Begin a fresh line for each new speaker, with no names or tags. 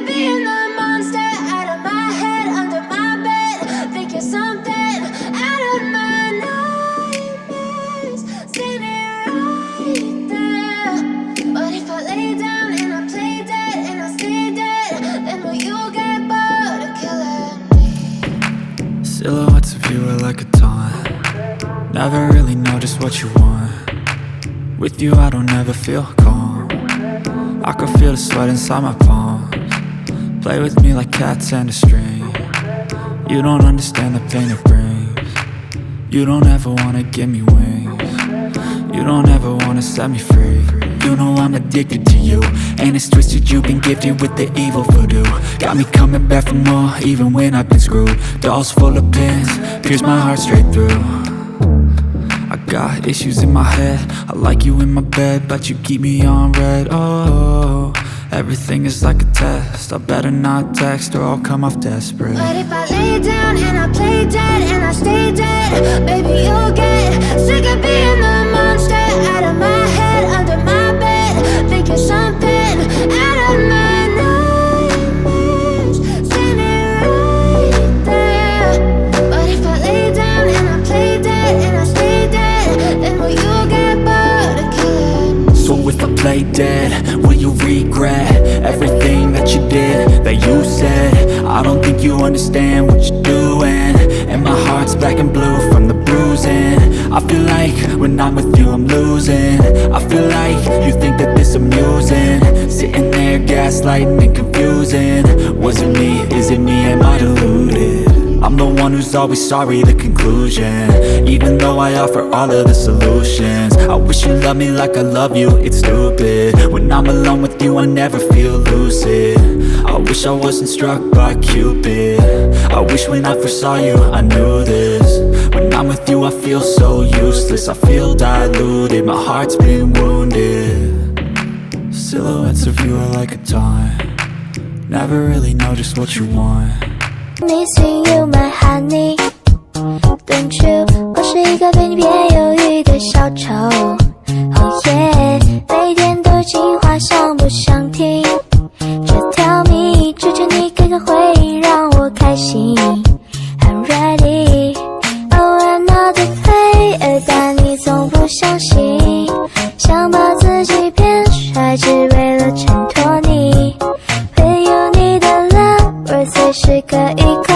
of being the monster out of my head, under my bed. Think you're something out of my nightmares, standing right there. But if I lay down and I play dead and I stay dead, then will you get bored of killing me?
Silhouettes of you are like a taunt. Never really know just what you want. With you I don't ever feel calm. I can feel the sweat inside my palms. Play with me like cats and a string. You don't understand the pain it brings. You don't ever wanna give me wings. You don't ever wanna set me free. You know I'm addicted to you, and it's twisted, you've been gifted with the evil voodoo. Got me coming back for more, even when I've been screwed. Dolls full of pins, pierce my heart straight through. I got issues in my head, I like you in my bed, but you keep me on red. Oh, everything is like a test, I better not text or I'll come off desperate.
But if I lay down and I play dead and I stay dead, baby you'll get sick of being the monster out of my head, under my bed. Think you're something out of my nightmares, standing right there. But if I lay down and I play dead and I stay dead, then will you get bored of killing me?
So if I play dead, will you regret everything that you did, that you said? I don't think you understand what you're doing, and my heart's black and blue from the bruising. I feel like when I'm with you I'm losing. I feel like you think that this amusing, sitting there gaslighting and confusing. Was it me? Is it me? Am I deluded? I'm the one who's always sorry, the conclusion. Even though I offer all of the solutions, I wish you loved me like I love you, it's stupid. When I'm alone with you I never feel lucid. I wish I wasn't struck by Cupid. I wish when I first saw you I knew this. When I'm with you I feel so useless, I feel diluted, my heart's been wounded. Silhouettes of you are like a taunt. Never really know just what you want.
Missing you, my honey, don't you？ 我是一个对你别犹豫的小丑。Oh yeah， 每天都计划想不想听？这条谜，追着你给个回应，让我开心。I'm ready， 偶尔闹得配，但你从不相信，想把自己变帅，只为了衬托你。会有你的 love， 随时可以。